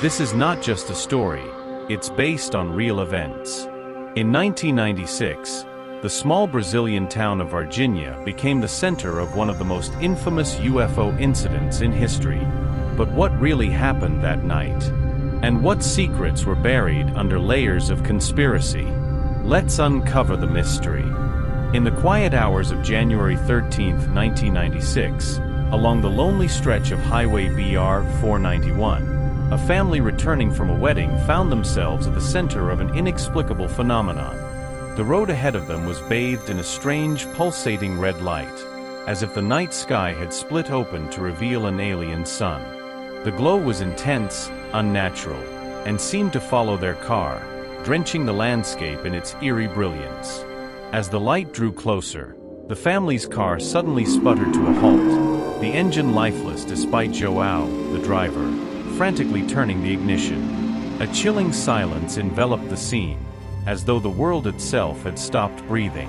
This is not just a story, it's based on real events. In 1996, the small Brazilian town of Varginha became the center of one of the most infamous UFO incidents in history. But what really happened that night? And what secrets were buried under layers of conspiracy? Let's uncover the mystery. In the quiet hours of January 13, 1996, along the lonely stretch of Highway BR 491, a family returning from a wedding found themselves at the center of an inexplicable phenomenon. The road ahead of them was bathed in a strange, pulsating red light, as if the night sky had split open to reveal an alien sun. The glow was intense, unnatural, and seemed to follow their car, drenching the landscape in its eerie brilliance. As the light drew closer, the family's car suddenly sputtered to a halt, the engine lifeless despite João, the driver, frantically turning the ignition. A chilling silence enveloped the scene, as though the world itself had stopped breathing.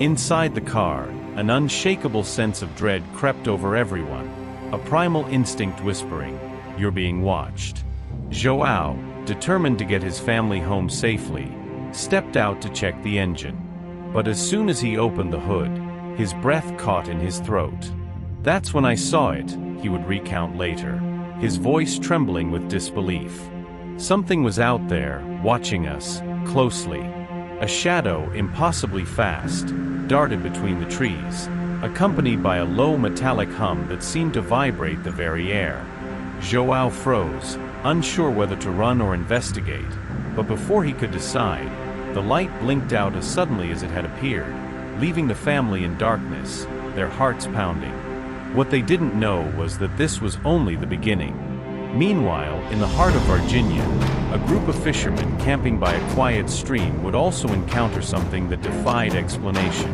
Inside the car, an unshakable sense of dread crept over everyone, a primal instinct whispering, "You're being watched." João, determined to get his family home safely, stepped out to check the engine. But as soon as he opened the hood, his breath caught in his throat. "That's when I saw it," he would recount later, his voice trembling with disbelief. Something was out there, watching us, closely. A shadow, impossibly fast, darted between the trees, accompanied by a low metallic hum that seemed to vibrate the very air. João froze, unsure whether to run or investigate, but before he could decide, the light blinked out as suddenly as it had appeared, leaving the family in darkness, their hearts pounding. What they didn't know was that this was only the beginning. Meanwhile, in the heart of Varginha, a group of fishermen camping by a quiet stream would also encounter something that defied explanation.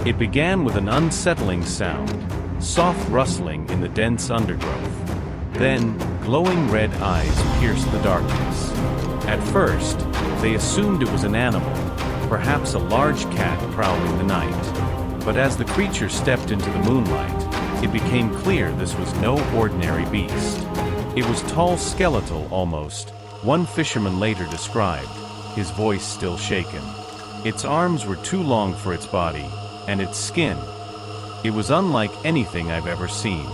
It began with an unsettling sound, soft rustling in the dense undergrowth. Then, glowing red eyes pierced the darkness. At first, they assumed it was an animal, perhaps a large cat prowling the night. But as the creature stepped into the moonlight, it became clear this was no ordinary beast. It was tall, skeletal almost, one fisherman later described, his voice still shaken. Its arms were too long for its body, and its skin. It was unlike anything I've ever seen.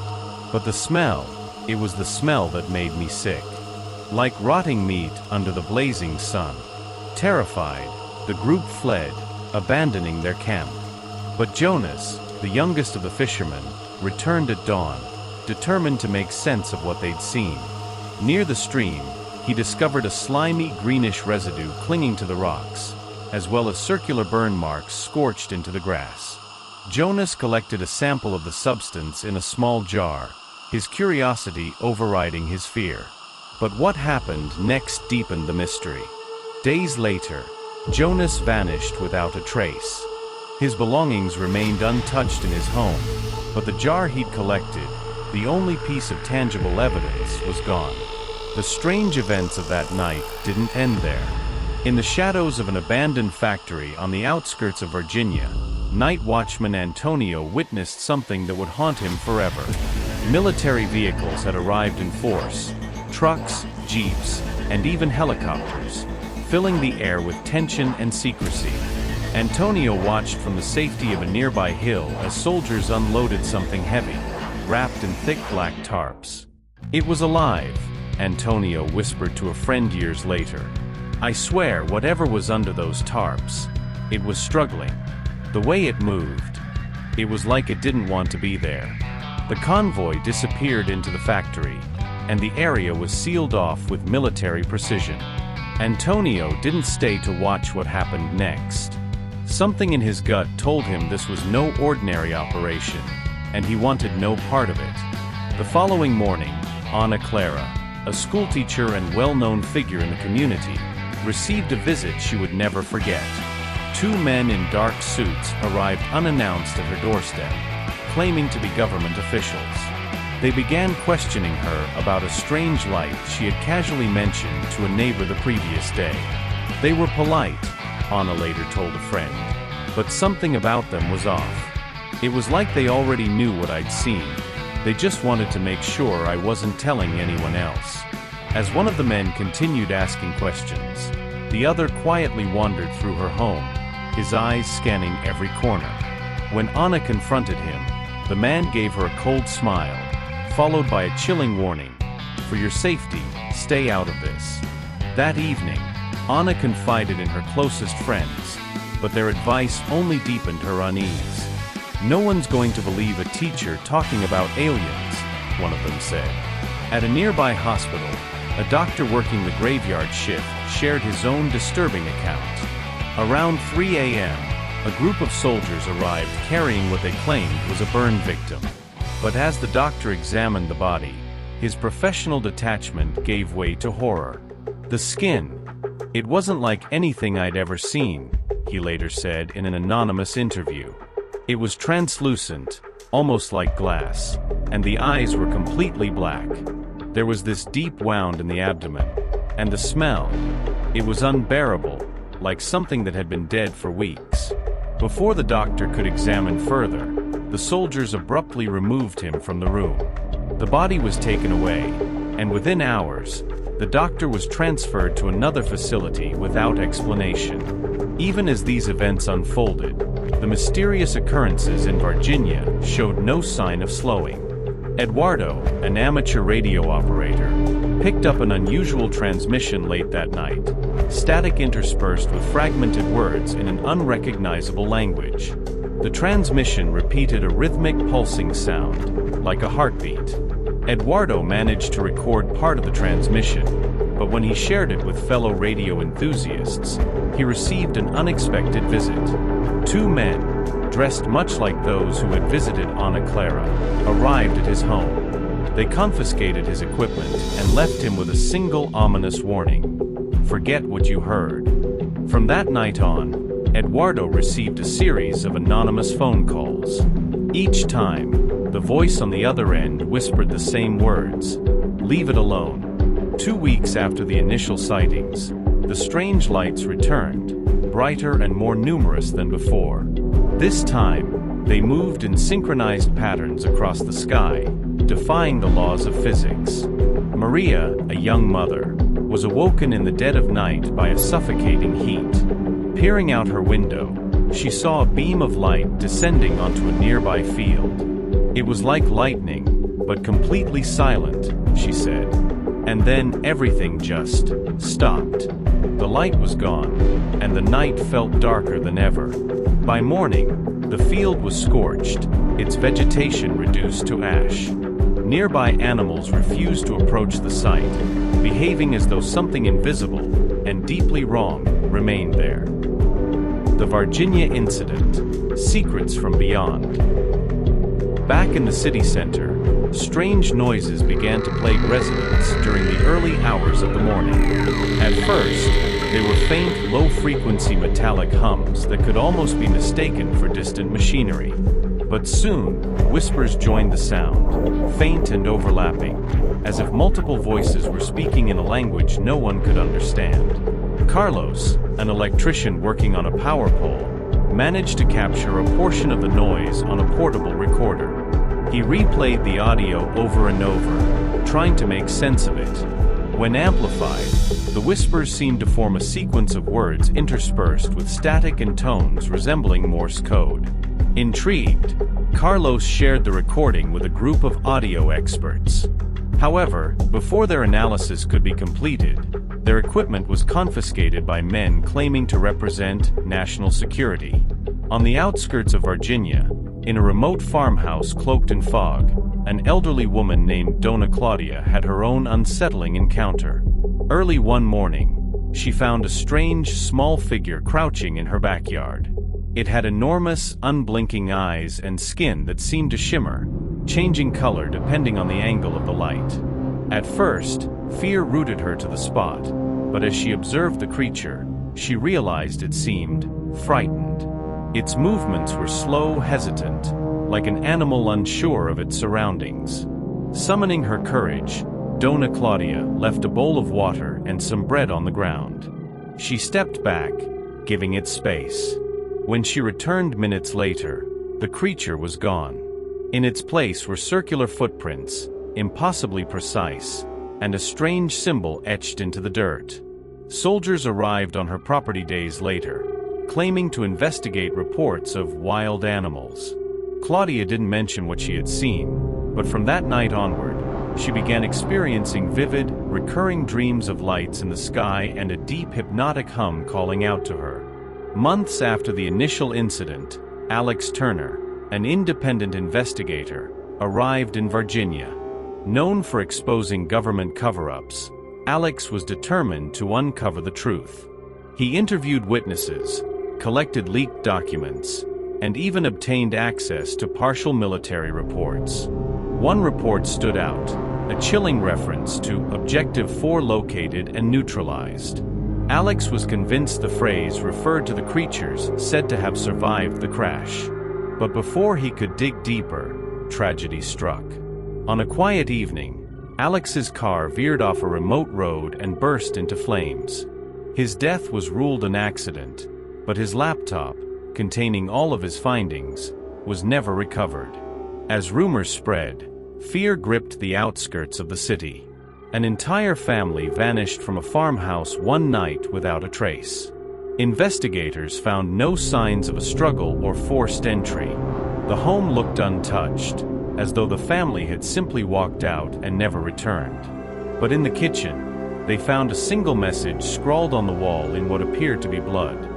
But the smell, it was the smell that made me sick. Like rotting meat under the blazing sun. Terrified, the group fled, abandoning their camp. But Jonas, the youngest of the fishermen, returned at dawn, determined to make sense of what they'd seen. Near the stream, he discovered a slimy greenish residue clinging to the rocks, as well as circular burn marks scorched into the grass. Jonas collected a sample of the substance in a small jar, his curiosity overriding his fear. But what happened next deepened the mystery. Days later, Jonas vanished without a trace. His belongings remained untouched in his home, but the jar he'd collected, the only piece of tangible evidence, was gone. The strange events of that night didn't end there. In the shadows of an abandoned factory on the outskirts of Varginha, night watchman Antonio witnessed something that would haunt him forever. Military vehicles had arrived in force, trucks, jeeps, and even helicopters, filling the air with tension and secrecy. Antonio watched from the safety of a nearby hill as soldiers unloaded something heavy, wrapped in thick black tarps. "It was alive," Antonio whispered to a friend years later. "I swear whatever was under those tarps, it was struggling. The way it moved, it was like it didn't want to be there." The convoy disappeared into the factory, and the area was sealed off with military precision. Antonio didn't stay to watch what happened next. Something in his gut told him this was no ordinary operation, and he wanted no part of it. The following morning, Ana Clara, a schoolteacher and well-known figure in the community, received a visit she would never forget. Two men in dark suits arrived unannounced at her doorstep, claiming to be government officials. They began questioning her about a strange light she had casually mentioned to a neighbor the previous day. They were polite, Ana later told a friend, but something about them was off. It was like they already knew what I'd seen. They just wanted to make sure I wasn't telling anyone else. As one of the men continued asking questions, the other quietly wandered through her home, his eyes scanning every corner. When Anna confronted him, the man gave her a cold smile, followed by a chilling warning: "For your safety, stay out of this." That evening, Anna confided in her closest friends, but their advice only deepened her unease. "No one's going to believe a teacher talking about aliens," one of them said. At a nearby hospital, a doctor working the graveyard shift shared his own disturbing account. Around 3 a.m., a group of soldiers arrived carrying what they claimed was a burn victim. But as the doctor examined the body, his professional detachment gave way to horror. "The skin. It wasn't like anything I'd ever seen," he later said in an anonymous interview. "It was translucent, almost like glass, and the eyes were completely black. There was this deep wound in the abdomen, and the smell, it was unbearable, like something that had been dead for weeks." Before the doctor could examine further, the soldiers abruptly removed him from the room. The body was taken away, and within hours, the doctor was transferred to another facility without explanation. Even as these events unfolded, the mysterious occurrences in Varginha showed no sign of slowing. Eduardo, an amateur radio operator, picked up an unusual transmission late that night, static interspersed with fragmented words in an unrecognizable language. The transmission repeated a rhythmic pulsing sound, like a heartbeat. Eduardo managed to record part of the transmission, but when he shared it with fellow radio enthusiasts, he received an unexpected visit. Two men, dressed much like those who had visited Ana Clara, arrived at his home. They confiscated his equipment and left him with a single ominous warning: "Forget what you heard." From that night on, Eduardo received a series of anonymous phone calls. Each time, the voice on the other end whispered the same words: "Leave it alone." 2 weeks after the initial sightings, the strange lights returned, brighter and more numerous than before. This time, they moved in synchronized patterns across the sky, defying the laws of physics. Maria, a young mother, was awoken in the dead of night by a suffocating heat. Peering out her window, she saw a beam of light descending onto a nearby field. "It was like lightning, but completely silent," she said. And then everything just stopped. The light was gone, and the night felt darker than ever. By morning, the field was scorched, its vegetation reduced to ash. Nearby animals refused to approach the site, behaving as though something invisible and deeply wrong remained there. The Varginha Incident: Secrets from Beyond. Back in the city center, strange noises began to plague residents during the early hours of the morning. At first, they were faint, low-frequency metallic hums that could almost be mistaken for distant machinery. But soon, whispers joined the sound, faint and overlapping, as if multiple voices were speaking in a language no one could understand. Carlos, an electrician working on a power pole, managed to capture a portion of the noise on a portable recorder. He replayed the audio over and over, trying to make sense of it. When amplified, the whispers seemed to form a sequence of words interspersed with static and tones resembling Morse code. Intrigued, Carlos shared the recording with a group of audio experts. However, before their analysis could be completed, their equipment was confiscated by men claiming to represent national security. On the outskirts of Varginha, in a remote farmhouse cloaked in fog, an elderly woman named Dona Claudia had her own unsettling encounter. Early one morning, she found a strange, small figure crouching in her backyard. It had enormous, unblinking eyes and skin that seemed to shimmer, changing color depending on the angle of the light. At first, fear rooted her to the spot, but as she observed the creature, she realized it seemed frightened. Its movements were slow, hesitant, like an animal unsure of its surroundings. Summoning her courage, Dona Claudia left a bowl of water and some bread on the ground. She stepped back, giving it space. When she returned minutes later, the creature was gone. In its place were circular footprints, impossibly precise, and a strange symbol etched into the dirt. Soldiers arrived on her property days later, claiming to investigate reports of wild animals. Claudia didn't mention what she had seen, but from that night onward, she began experiencing vivid, recurring dreams of lights in the sky and a deep hypnotic hum calling out to her. Months after the initial incident, Alex Turner, an independent investigator, arrived in Virginia. Known for exposing government cover-ups, Alex was determined to uncover the truth. He interviewed witnesses, collected leaked documents, and even obtained access to partial military reports. One report stood out, a chilling reference to Objective 4 located and neutralized. Alex was convinced the phrase referred to the creatures said to have survived the crash. But before he could dig deeper, tragedy struck. On a quiet evening, Alex's car veered off a remote road and burst into flames. His death was ruled an accident, but his laptop, containing all of his findings, was never recovered. As rumors spread, fear gripped the outskirts of the city. An entire family vanished from a farmhouse one night without a trace. Investigators found no signs of a struggle or forced entry. The home looked untouched, as though the family had simply walked out and never returned. But in the kitchen, they found a single message scrawled on the wall in what appeared to be blood.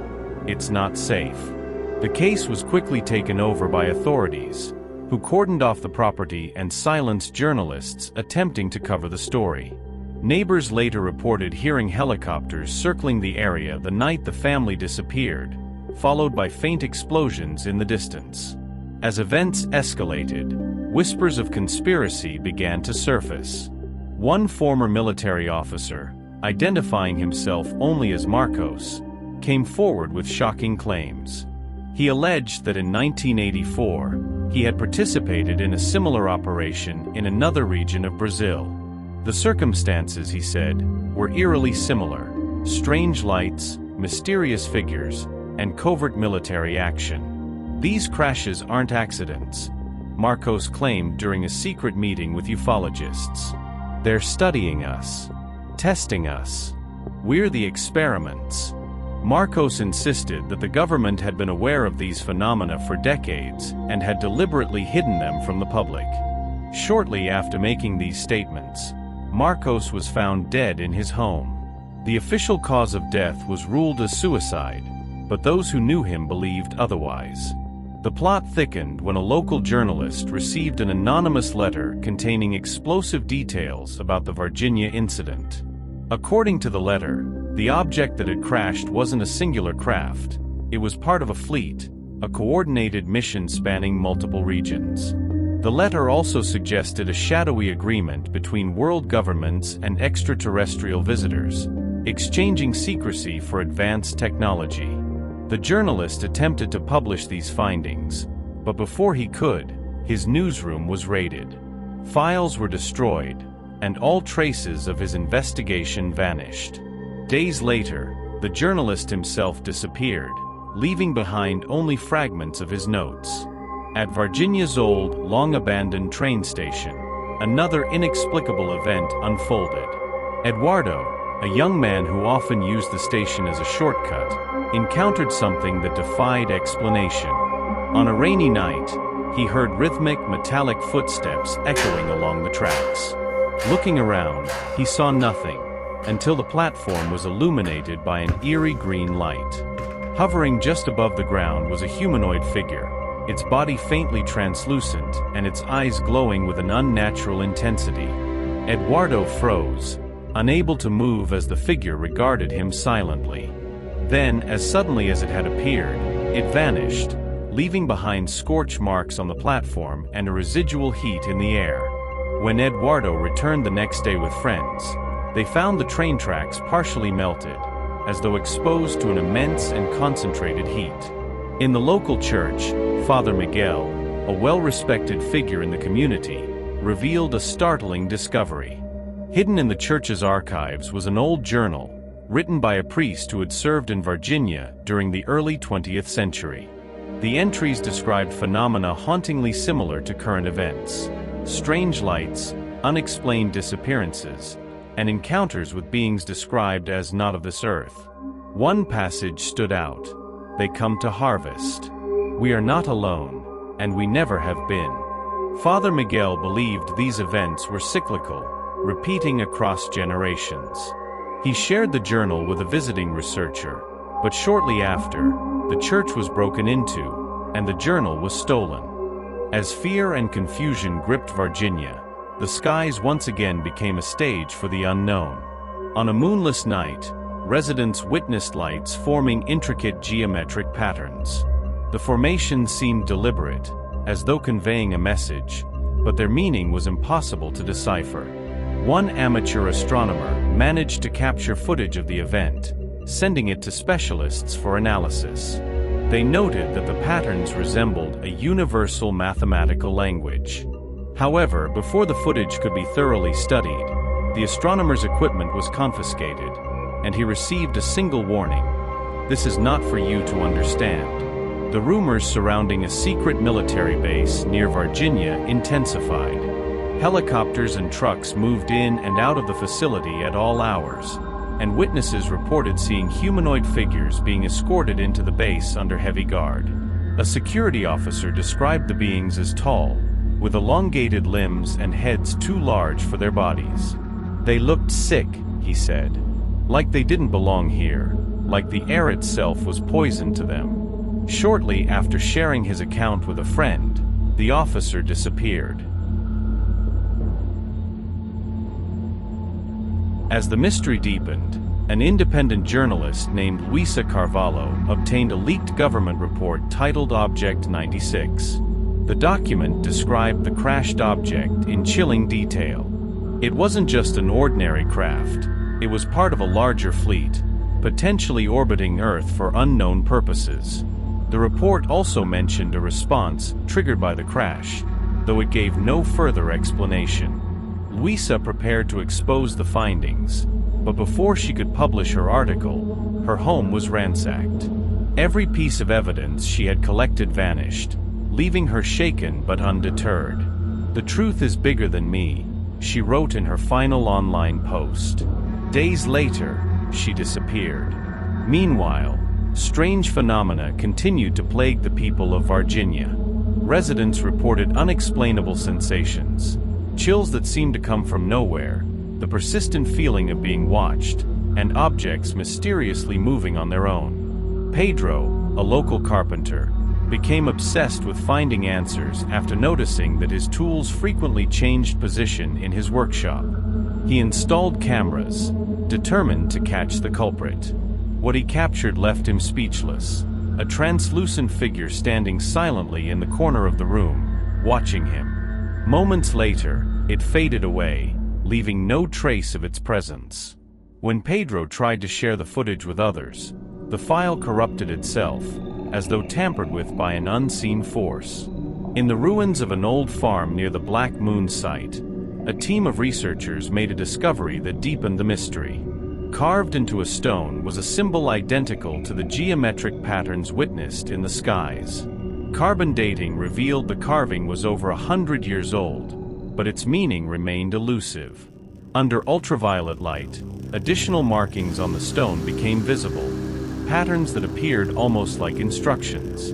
"It's not safe." The case was quickly taken over by authorities, who cordoned off the property and silenced journalists attempting to cover the story. Neighbors later reported hearing helicopters circling the area the night the family disappeared, followed by faint explosions in the distance. As events escalated, whispers of conspiracy began to surface. One former military officer, identifying himself only as Marcos, came forward with shocking claims. He alleged that in 1984, he had participated in a similar operation in another region of Brazil. The circumstances, he said, were eerily similar: strange lights, mysterious figures, and covert military action. "These crashes aren't accidents," Marcos claimed during a secret meeting with ufologists. "They're studying us, testing us. We're the experiments." Marcos insisted that the government had been aware of these phenomena for decades and had deliberately hidden them from the public. Shortly after making these statements, Marcos was found dead in his home. The official cause of death was ruled as suicide, but those who knew him believed otherwise. The plot thickened when a local journalist received an anonymous letter containing explosive details about the Varginha incident. According to the letter, the object that had crashed wasn't a singular craft. It was part of a fleet, a coordinated mission spanning multiple regions. The letter also suggested a shadowy agreement between world governments and extraterrestrial visitors, exchanging secrecy for advanced technology. The journalist attempted to publish these findings, but before he could, his newsroom was raided. Files were destroyed, and all traces of his investigation vanished. Days later, the journalist himself disappeared, leaving behind only fragments of his notes. At Varginha's old, long-abandoned train station, another inexplicable event unfolded. Eduardo, a young man who often used the station as a shortcut, encountered something that defied explanation. On a rainy night, he heard rhythmic, metallic footsteps echoing along the tracks. Looking around, he saw nothing, until the platform was illuminated by an eerie green light. Hovering just above the ground was a humanoid figure, its body faintly translucent and its eyes glowing with an unnatural intensity. Eduardo froze, unable to move as the figure regarded him silently. Then, as suddenly as it had appeared, it vanished, leaving behind scorch marks on the platform and a residual heat in the air. When Eduardo returned the next day with friends, they found the train tracks partially melted, as though exposed to an immense and concentrated heat. In the local church, Father Miguel, a well-respected figure in the community, revealed a startling discovery. Hidden in the church's archives was an old journal, written by a priest who had served in Varginha during the early 20th century. The entries described phenomena hauntingly similar to current events: strange lights, unexplained disappearances, and encounters with beings described as not of this earth. One passage stood out. They come to harvest. We are not alone, and we never have been. Father Miguel believed these events were cyclical, repeating across generations. He shared the journal with a visiting researcher, but shortly after, the church was broken into, and the journal was stolen. As fear and confusion gripped Varginha, the skies once again became a stage for the unknown. On a moonless night, residents witnessed lights forming intricate geometric patterns. The formations seemed deliberate, as though conveying a message, but their meaning was impossible to decipher. One amateur astronomer managed to capture footage of the event, sending it to specialists for analysis. They noted that the patterns resembled a universal mathematical language. However, before the footage could be thoroughly studied, the astronomer's equipment was confiscated, and he received a single warning: "This is not for you to understand." The rumors surrounding a secret military base near Varginha intensified. Helicopters and trucks moved in and out of the facility at all hours, and witnesses reported seeing humanoid figures being escorted into the base under heavy guard. A security officer described the beings as tall, with elongated limbs and heads too large for their bodies. They looked sick, he said, like they didn't belong here, like the air itself was poison to them. Shortly after sharing his account with a friend, the officer disappeared. As the mystery deepened, an independent journalist named Luisa Carvalho obtained a leaked government report titled Object 96. The document described the crashed object in chilling detail. It wasn't just an ordinary craft, it was part of a larger fleet, potentially orbiting Earth for unknown purposes. The report also mentioned a response triggered by the crash, though it gave no further explanation. Luisa prepared to expose the findings, but before she could publish her article, her home was ransacked. Every piece of evidence she had collected vanished, leaving her shaken but undeterred. "The truth is bigger than me," she wrote in her final online post. Days later, she disappeared. Meanwhile, strange phenomena continued to plague the people of Varginha. Residents reported unexplainable sensations, chills that seemed to come from nowhere, the persistent feeling of being watched, and objects mysteriously moving on their own. Pedro, a local carpenter, became obsessed with finding answers after noticing that his tools frequently changed position in his workshop. He installed cameras, determined to catch the culprit. What he captured left him speechless, a translucent figure standing silently in the corner of the room, watching him. Moments later, it faded away, leaving no trace of its presence. When Pedro tried to share the footage with others, the file corrupted itself, as though tampered with by an unseen force. In the ruins of an old farm near the Black Moon site, a team of researchers made a discovery that deepened the mystery. Carved into a stone was a symbol identical to the geometric patterns witnessed in the skies. Carbon dating revealed the carving was over 100 years old, but its meaning remained elusive. Under ultraviolet light, additional markings on the stone became visible, patterns that appeared almost like instructions.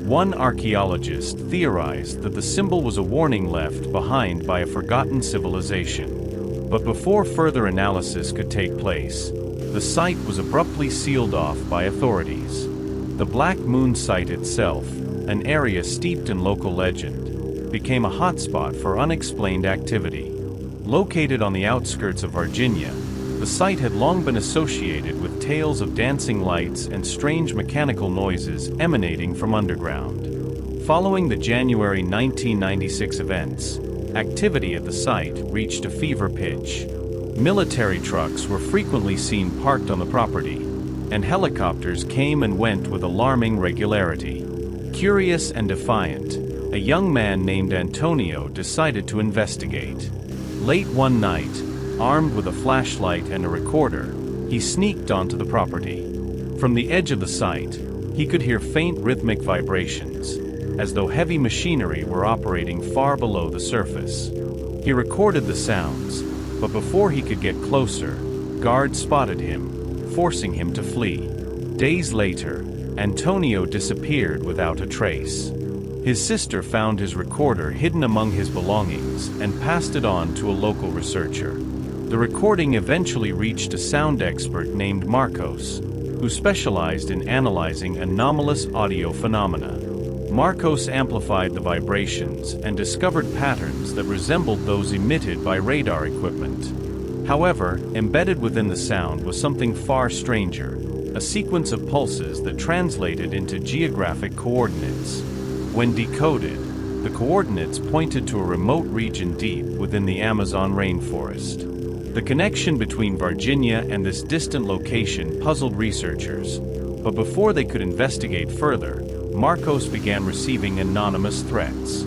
One archaeologist theorized that the symbol was a warning left behind by a forgotten civilization. But before further analysis could take place, the site was abruptly sealed off by authorities. The Black Moon site itself, an area steeped in local legend, became a hotspot for unexplained activity. Located on the outskirts of Varginha, the site had long been associated with tales of dancing lights and strange mechanical noises emanating from underground. Following the January 1996 events, activity at the site reached a fever pitch. Military trucks were frequently seen parked on the property, and helicopters came and went with alarming regularity. Curious and defiant, a young man named Antonio decided to investigate. Late one night, armed with a flashlight and a recorder, he sneaked onto the property. From the edge of the site, he could hear faint rhythmic vibrations, as though heavy machinery were operating far below the surface. He recorded the sounds, But before he could get closer, guards spotted him, forcing him to flee. Days later, Antonio disappeared without a trace. His sister found his recorder hidden among his belongings and passed it on to a local researcher. The recording eventually reached a sound expert named Marcos, who specialized in analyzing anomalous audio phenomena. Marcos amplified the vibrations and discovered patterns that resembled those emitted by radar equipment. However, embedded within the sound was something far stranger, a sequence of pulses that translated into geographic coordinates. When decoded, the coordinates pointed to a remote region deep within the Amazon rainforest. The connection between Varginha and this distant location puzzled researchers, but before they could investigate further, Marcos began receiving anonymous threats.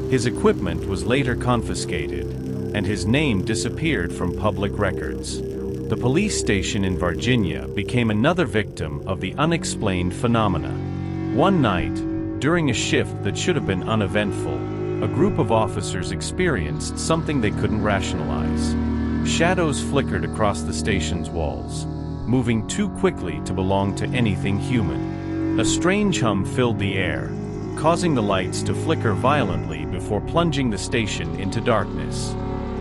His equipment was later confiscated, and his name disappeared from public records. The police station in Varginha became another victim of the unexplained phenomena. One night, during a shift that should have been uneventful, a group of officers experienced something they couldn't rationalize. Shadows flickered across the station's walls, moving too quickly to belong to anything human. A strange hum filled the air, causing the lights to flicker violently before plunging the station into darkness.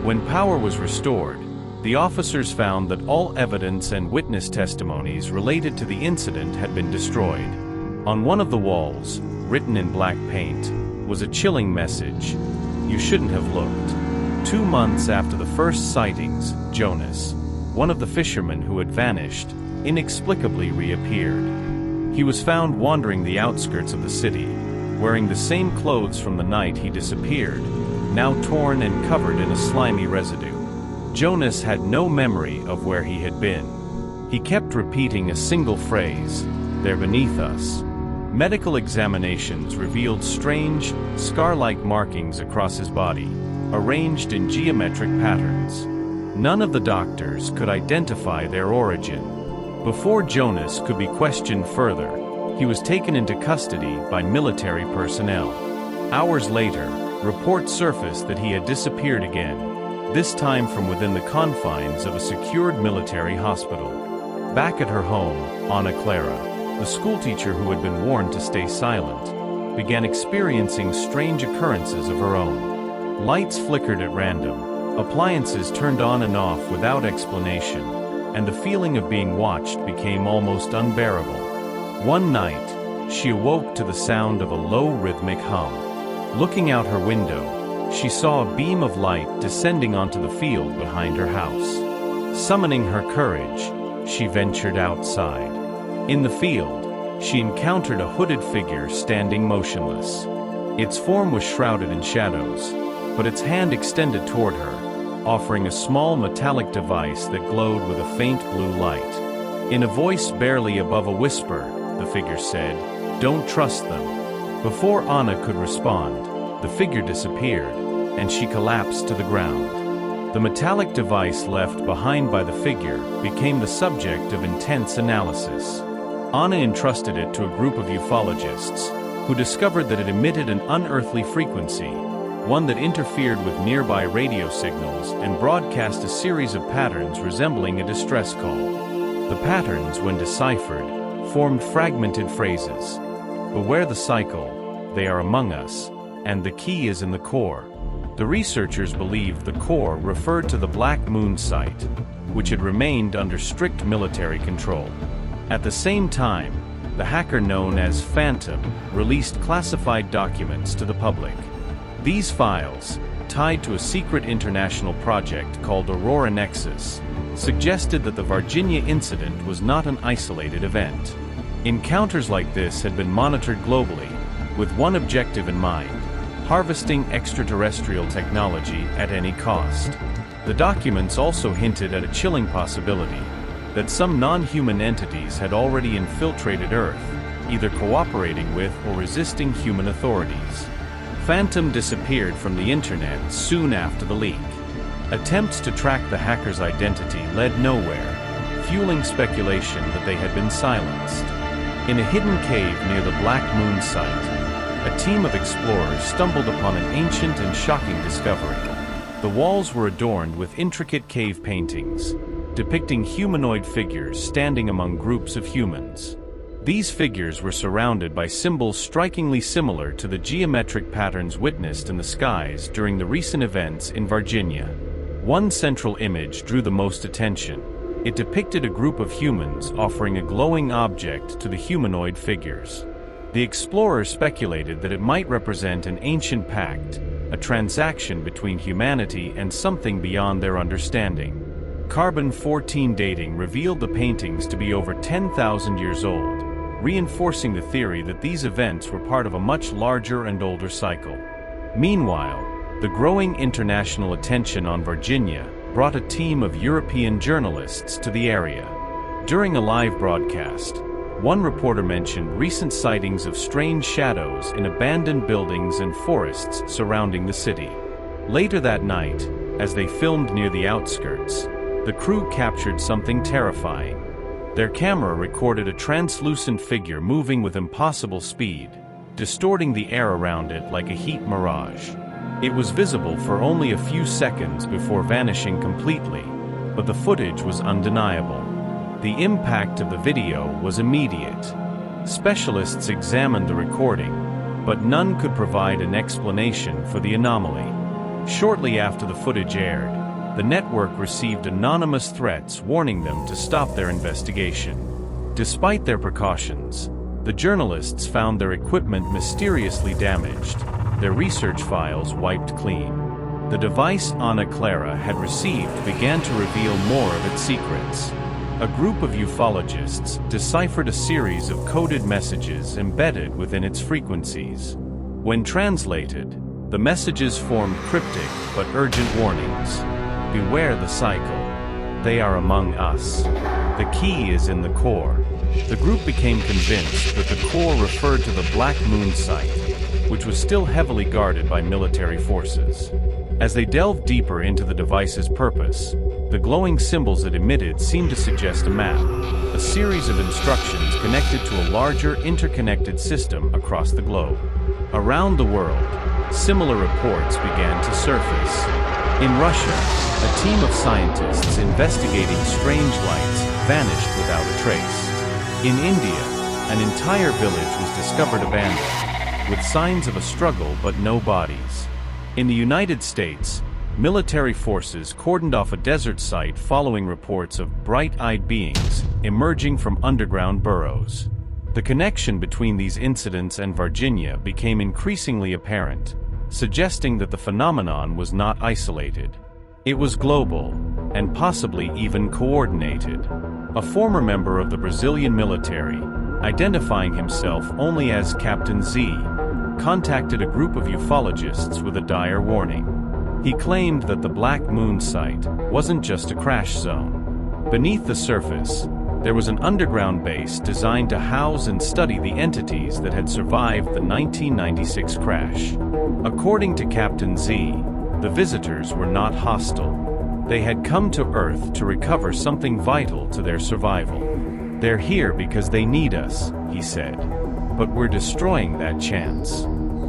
When power was restored, the officers found that all evidence and witness testimonies related to the incident had been destroyed. On one of the walls, written in black paint, was a chilling message: "You shouldn't have looked." 2 months after the first sightings, Jonas, one of the fishermen who had vanished, inexplicably reappeared. He was found wandering the outskirts of the city, wearing the same clothes from the night he disappeared, now torn and covered in a slimy residue. Jonas had no memory of where he had been. He kept repeating a single phrase: "They're beneath us." Medical examinations revealed strange, scar-like markings across his body, arranged in geometric patterns. None of the doctors could identify their origin. Before Jonas could be questioned further, he was taken into custody by military personnel. Hours later, reports surfaced that he had disappeared again, this time from within the confines of a secured military hospital. Back at her home, Ana Clara, the schoolteacher who had been warned to stay silent, began experiencing strange occurrences of her own. Lights flickered at random, appliances turned on and off without explanation, and the feeling of being watched became almost unbearable. One night, she awoke to the sound of a low rhythmic hum. Looking out her window, she saw a beam of light descending onto the field behind her house. Summoning her courage, she ventured outside. In the field, she encountered a hooded figure standing motionless. Its form was shrouded in shadows, but its hand extended toward her, offering a small metallic device that glowed with a faint blue light. In a voice barely above a whisper, the figure said, "Don't trust them." Before Anna could respond, the figure disappeared, and she collapsed to the ground. The metallic device left behind by the figure became the subject of intense analysis. Anna entrusted it to a group of ufologists, who discovered that it emitted an unearthly frequency, one that interfered with nearby radio signals and broadcast a series of patterns resembling a distress call. The patterns, when deciphered, formed fragmented phrases. "Beware the cycle, they are among us, and the key is in the core." The researchers believed the core referred to the Black Moon site, which had remained under strict military control. At the same time, the hacker known as Phantom released classified documents to the public. These files, tied to a secret international project called Aurora Nexus, suggested that the Varginha incident was not an isolated event. Encounters like this had been monitored globally, with one objective in mind: harvesting extraterrestrial technology at any cost. The documents also hinted at a chilling possibility that some non-human entities had already infiltrated Earth, either cooperating with or resisting human authorities. Phantom disappeared from the internet soon after the leak. Attempts to track the hacker's identity led nowhere, fueling speculation that they had been silenced. In a hidden cave near the Black Moon site, a team of explorers stumbled upon an ancient and shocking discovery. The walls were adorned with intricate cave paintings, depicting humanoid figures standing among groups of humans. These figures were surrounded by symbols strikingly similar to the geometric patterns witnessed in the skies during the recent events in Varginha. One central image drew the most attention. It depicted a group of humans offering a glowing object to the humanoid figures. The explorers speculated that it might represent an ancient pact, a transaction between humanity and something beyond their understanding. Carbon-14 dating revealed the paintings to be over 10,000 years old, reinforcing the theory that these events were part of a much larger and older cycle. Meanwhile, the growing international attention on Varginha brought a team of European journalists to the area. During a live broadcast, one reporter mentioned recent sightings of strange shadows in abandoned buildings and forests surrounding the city. Later that night, as they filmed near the outskirts, the crew captured something terrifying. Their camera recorded a translucent figure moving with impossible speed, distorting the air around it like a heat mirage. It was visible for only a few seconds before vanishing completely, but the footage was undeniable. The impact of the video was immediate. Specialists examined the recording, but none could provide an explanation for the anomaly. Shortly after the footage aired, the network received anonymous threats warning them to stop their investigation. Despite their precautions, the journalists found their equipment mysteriously damaged, their research files wiped clean. The device Ana Clara had received began to reveal more of its secrets. A group of ufologists deciphered a series of coded messages embedded within its frequencies. When translated, the messages formed cryptic but urgent warnings. Beware the cycle. They are among us. The key is in the core. The group became convinced that the core referred to the Black Moon site, which was still heavily guarded by military forces. As they delved deeper into the device's purpose, the glowing symbols it emitted seemed to suggest a map, a series of instructions connected to a larger interconnected system across the globe. Around the world, similar reports began to surface. In Russia, a team of scientists investigating strange lights vanished without a trace. In India, an entire village was discovered abandoned, with signs of a struggle but no bodies. In the United States, military forces cordoned off a desert site following reports of bright-eyed beings emerging from underground burrows. The connection between these incidents and Varginha became increasingly apparent, suggesting that the phenomenon was not isolated. It was global, and possibly even coordinated. A former member of the Brazilian military, identifying himself only as Captain Z, contacted a group of ufologists with a dire warning. He claimed that the Black Moon site wasn't just a crash zone. Beneath the surface, there was an underground base designed to house and study the entities that had survived the 1996 crash. According to Captain Z, the visitors were not hostile. They had come to Earth to recover something vital to their survival. They're here because they need us, he said. But we're destroying that chance.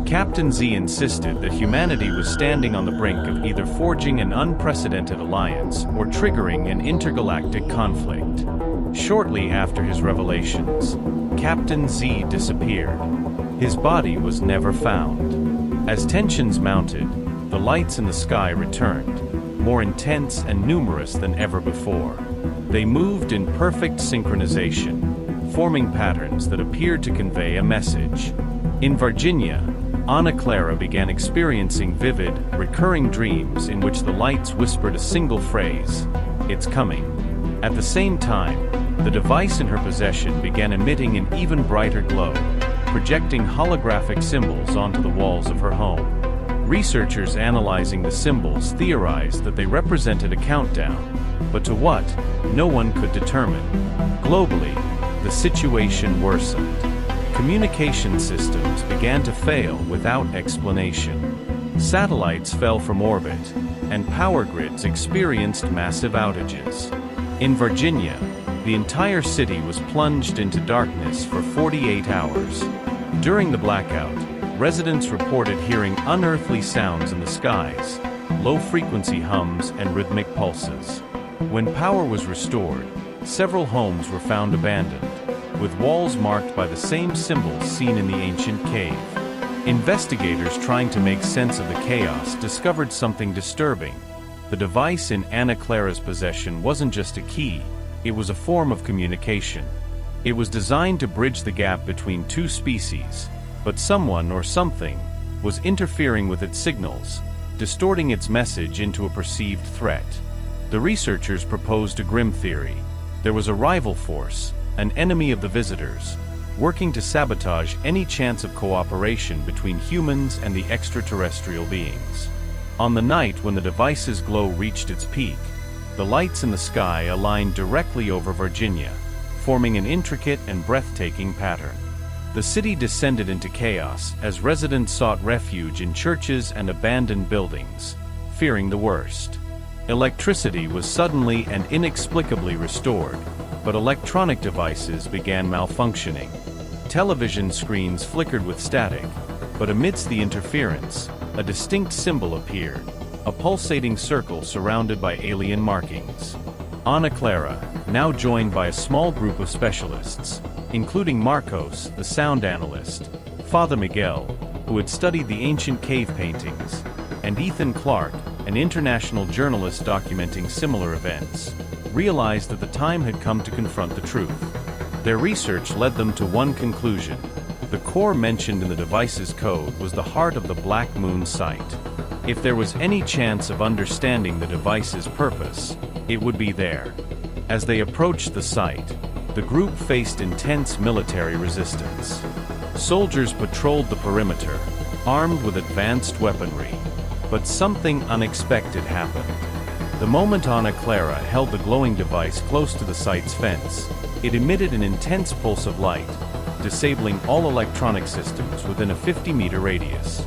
Captain Z insisted that humanity was standing on the brink of either forging an unprecedented alliance or triggering an intergalactic conflict. Shortly after his revelations, Captain Z disappeared. His body was never found. As tensions mounted, the lights in the sky returned, more intense and numerous than ever before. They moved in perfect synchronization, forming patterns that appeared to convey a message. In Varginha, Ana Clara began experiencing vivid, recurring dreams in which the lights whispered a single phrase, "It's coming." At the same time, the device in her possession began emitting an even brighter glow, projecting holographic symbols onto the walls of her home. Researchers analyzing the symbols theorized that they represented a countdown, but to what, no one could determine. Globally, the situation worsened. Communication systems began to fail without explanation. Satellites fell from orbit, and power grids experienced massive outages. In Varginha, the entire city was plunged into darkness for 48 hours. During the blackout, residents reported hearing unearthly sounds in the skies, low-frequency hums and rhythmic pulses. When power was restored, several homes were found abandoned, with walls marked by the same symbols seen in the ancient cave. Investigators trying to make sense of the chaos discovered something disturbing. The device in Ana Clara's possession wasn't just a key, it was a form of communication. It was designed to bridge the gap between two species, but someone or something was interfering with its signals, distorting its message into a perceived threat. The researchers proposed a grim theory. There was a rival force, an enemy of the visitors, working to sabotage any chance of cooperation between humans and the extraterrestrial beings. On the night when the device's glow reached its peak, the lights in the sky aligned directly over Varginha, forming an intricate and breathtaking pattern. The city descended into chaos as residents sought refuge in churches and abandoned buildings, fearing the worst. Electricity was suddenly and inexplicably restored, but electronic devices began malfunctioning. Television screens flickered with static, but amidst the interference, a distinct symbol appeared, a pulsating circle surrounded by alien markings. Ana Clara, now joined by a small group of specialists, including Marcos, the sound analyst, Father Miguel, who had studied the ancient cave paintings, and Ethan Clark, an international journalist documenting similar events, realized that the time had come to confront the truth. Their research led them to one conclusion. The core mentioned in the device's code was the heart of the Black Moon site. If there was any chance of understanding the device's purpose, it would be there. As they approached the site, the group faced intense military resistance. Soldiers patrolled the perimeter, armed with advanced weaponry. But something unexpected happened. The moment Ana Clara held the glowing device close to the site's fence, it emitted an intense pulse of light, disabling all electronic systems within a 50-meter radius.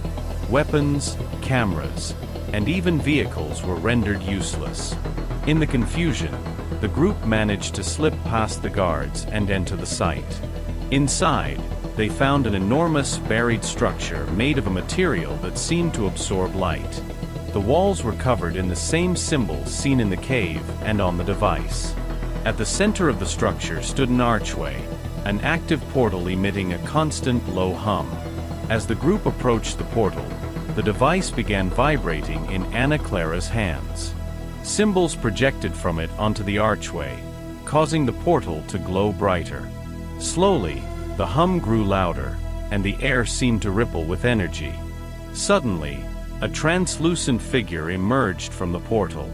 Weapons, cameras, and even vehicles were rendered useless. In the confusion, the group managed to slip past the guards and enter the site. Inside, they found an enormous buried structure made of a material that seemed to absorb light. The walls were covered in the same symbols seen in the cave and on the device. At the center of the structure stood an archway, an active portal emitting a constant low hum. As the group approached the portal, the device began vibrating in Ana Clara's hands. Symbols projected from it onto the archway, causing the portal to glow brighter. Slowly, the hum grew louder, and the air seemed to ripple with energy. Suddenly, a translucent figure emerged from the portal.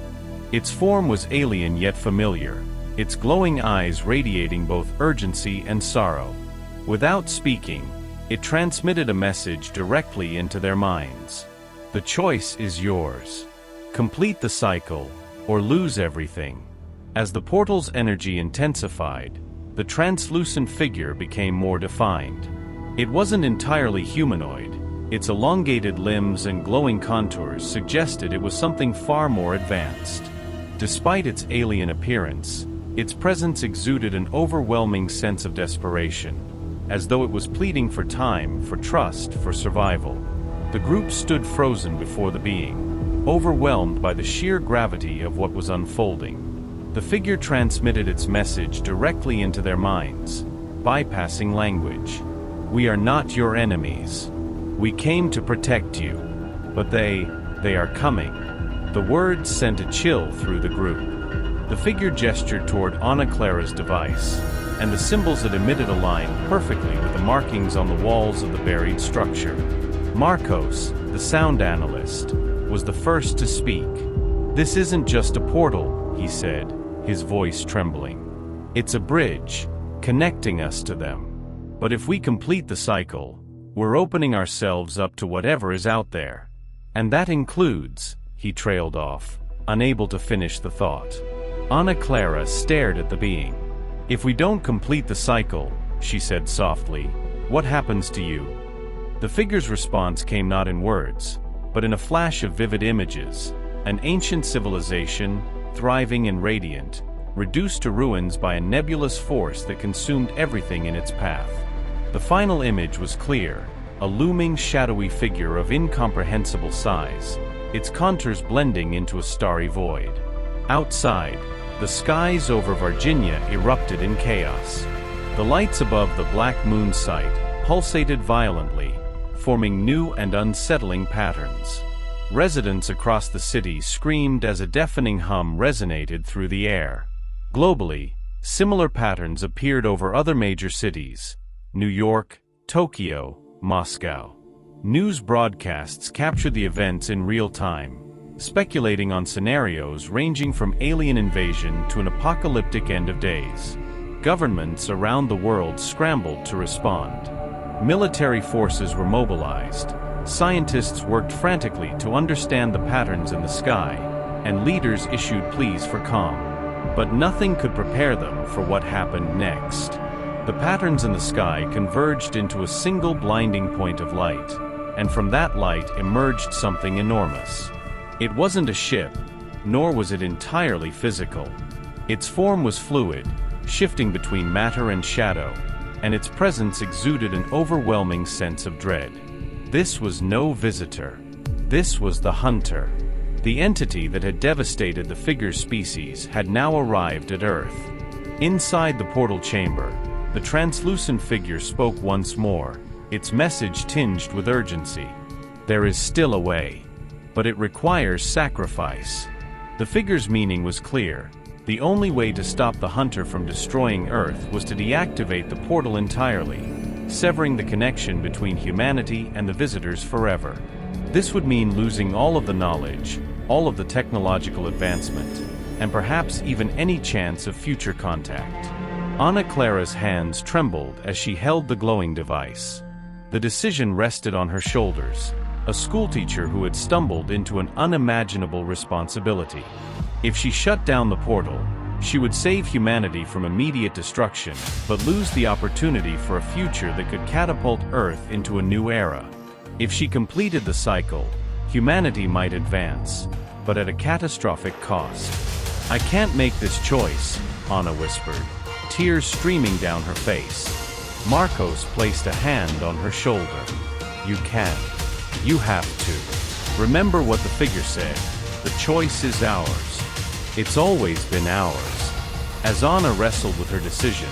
Its form was alien yet familiar, its glowing eyes radiating both urgency and sorrow. Without speaking, it transmitted a message directly into their minds. The choice is yours. Complete the cycle, or lose everything. As the portal's energy intensified, the translucent figure became more defined. It wasn't entirely humanoid. Its elongated limbs and glowing contours suggested it was something far more advanced. Despite its alien appearance, its presence exuded an overwhelming sense of desperation, as though it was pleading for time, for trust, for survival. The group stood frozen before the being, overwhelmed by the sheer gravity of what was unfolding. The figure transmitted its message directly into their minds, bypassing language. We are not your enemies. We came to protect you. But they are coming. The words sent a chill through the group. The figure gestured toward Ana Clara's device, and the symbols it emitted aligned perfectly with the markings on the walls of the buried structure. Marcos, the sound analyst, was the first to speak. This isn't just a portal, he said, his voice trembling. It's a bridge, connecting us to them. But if we complete the cycle, we're opening ourselves up to whatever is out there. And that includes, he trailed off, unable to finish the thought. Ana Clara stared at the being. If we don't complete the cycle, she said softly, what happens to you? The figure's response came not in words, but in a flash of vivid images. An ancient civilization, thriving and radiant, reduced to ruins by a nebulous force that consumed everything in its path. The final image was clear, a looming shadowy figure of incomprehensible size, its contours blending into a starry void. Outside, the skies over Varginha erupted in chaos. The lights above the Black Moon site pulsated violently, forming new and unsettling patterns. Residents across the city screamed as a deafening hum resonated through the air. Globally, similar patterns appeared over other major cities: New York, Tokyo, Moscow. News broadcasts captured the events in real time, speculating on scenarios ranging from alien invasion to an apocalyptic end of days. Governments around the world scrambled to respond. Military forces were mobilized, scientists worked frantically to understand the patterns in the sky, and leaders issued pleas for calm. But nothing could prepare them for what happened next. The patterns in the sky converged into a single blinding point of light, and from that light emerged something enormous. It wasn't a ship, nor was it entirely physical. Its form was fluid, shifting between matter and shadow, and its presence exuded an overwhelming sense of dread. This was no visitor. This was the Hunter. The entity that had devastated the figure species had now arrived at Earth. Inside the portal chamber, the translucent figure spoke once more, its message tinged with urgency. There is still a way, but it requires sacrifice. The figure's meaning was clear. The only way to stop the Hunter from destroying Earth was to deactivate the portal entirely, severing the connection between humanity and the visitors forever. This would mean losing all of the knowledge, all of the technological advancement, and perhaps even any chance of future contact. Ana Clara's hands trembled as she held the glowing device. The decision rested on her shoulders, a schoolteacher who had stumbled into an unimaginable responsibility. If she shut down the portal, she would save humanity from immediate destruction, but lose the opportunity for a future that could catapult Earth into a new era. If she completed the cycle, humanity might advance, but at a catastrophic cost. "I can't make this choice," Ana whispered, tears streaming down her face. Marcos placed a hand on her shoulder. "You can. You have to. Remember what the figure said. The choice is ours. It's always been ours." As Ana wrestled with her decision,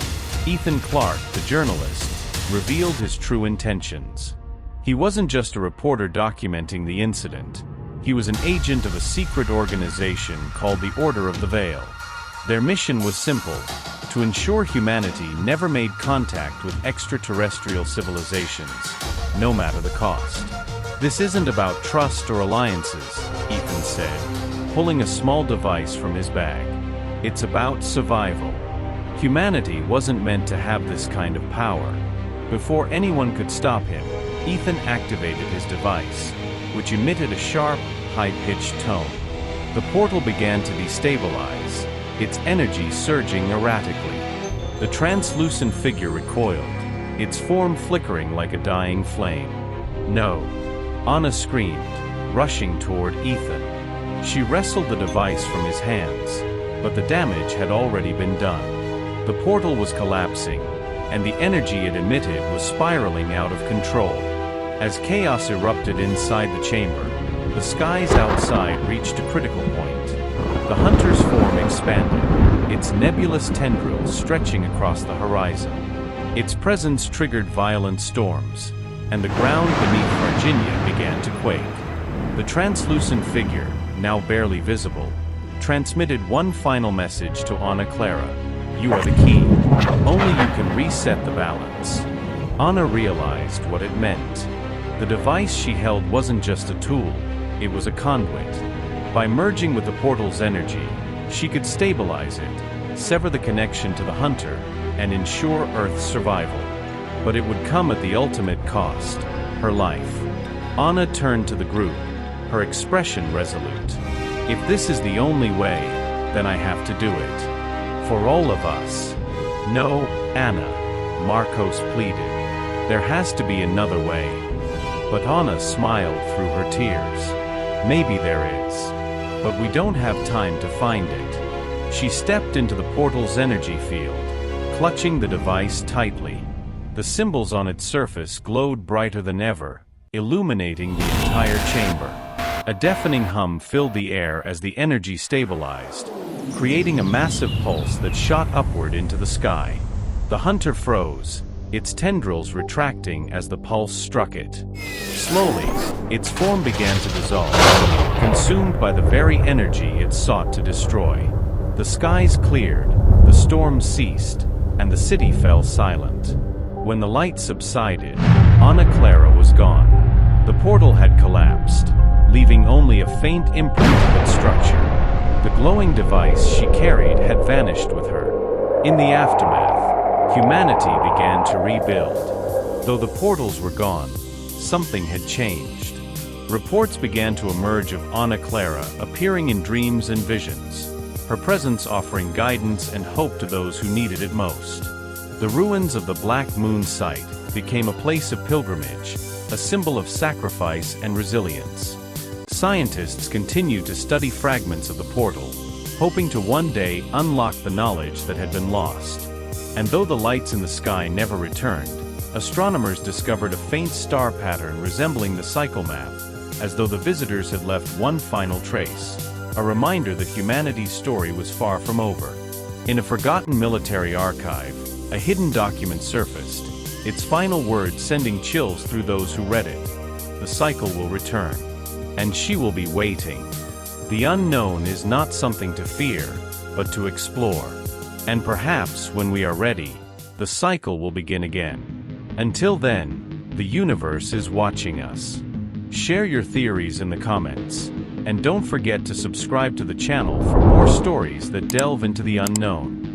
Ethan Clark, the journalist, revealed his true intentions. He wasn't just a reporter documenting the incident. He was an agent of a secret organization called the Order of the Veil. Their mission was simple: to ensure humanity never made contact with extraterrestrial civilizations, no matter the cost. "This isn't about trust or alliances," Ethan said, pulling a small device from his bag. "It's about survival." Humanity wasn't meant to have this kind of power. Before anyone could stop him, Ethan activated his device, which emitted a sharp, high-pitched tone. The portal began to destabilize, its energy surging erratically. The translucent figure recoiled, its form flickering like a dying flame. "No!" Ana screamed, rushing toward Ethan. She wrestled the device from his hands, but the damage had already been done. The portal was collapsing, and the energy it emitted was spiraling out of control. As chaos erupted inside the chamber, the skies outside reached a critical point. The Hunter's form expanded, its nebulous tendrils stretching across the horizon. Its presence triggered violent storms, and the ground beneath Varginha began to quake. The translucent figure, now barely visible, transmitted one final message to Ana Clara: "You are the key. Only you can reset the balance." Ana realized what it meant. The device she held wasn't just a tool, it was a conduit. By merging with the portal's energy, she could stabilize it, sever the connection to the Hunter, and ensure Earth's survival. But it would come at the ultimate cost: her life. Ana turned to the group, her expression resolute. "If this is the only way, then I have to do it. For all of us." "No, Ana," Marcos pleaded. "There has to be another way." But Ana smiled through her tears. "Maybe there is. But we don't have time to find it." She stepped into the portal's energy field, clutching the device tightly. The symbols on its surface glowed brighter than ever, illuminating the entire chamber. A deafening hum filled the air as the energy stabilized, creating a massive pulse that shot upward into the sky. The hunter froze, its tendrils retracting as the pulse struck it. Slowly, its form began to dissolve, consumed by the very energy it sought to destroy. The skies cleared, the storm ceased, and the city fell silent. When the light subsided, Ana Clara was gone. The portal had collapsed, leaving only a faint imprint of its structure. The glowing device she carried had vanished with her. In the aftermath, humanity began to rebuild. Though the portals were gone, something had changed. Reports began to emerge of Ana Clara appearing in dreams and visions, her presence offering guidance and hope to those who needed it most. The ruins of the Black Moon site became a place of pilgrimage, a symbol of sacrifice and resilience. Scientists continued to study fragments of the portal, hoping to one day unlock the knowledge that had been lost. And though the lights in the sky never returned, astronomers discovered a faint star pattern resembling the cycle map, as though the visitors had left one final trace, a reminder that humanity's story was far from over. In a forgotten military archive, a hidden document surfaced, its final words sending chills through those who read it. The cycle will return, and she will be waiting. The unknown is not something to fear, but to explore. And perhaps when we are ready, the cycle will begin again. Until then, the universe is watching us. Share your theories in the comments, and don't forget to subscribe to the channel for more stories that delve into the unknown.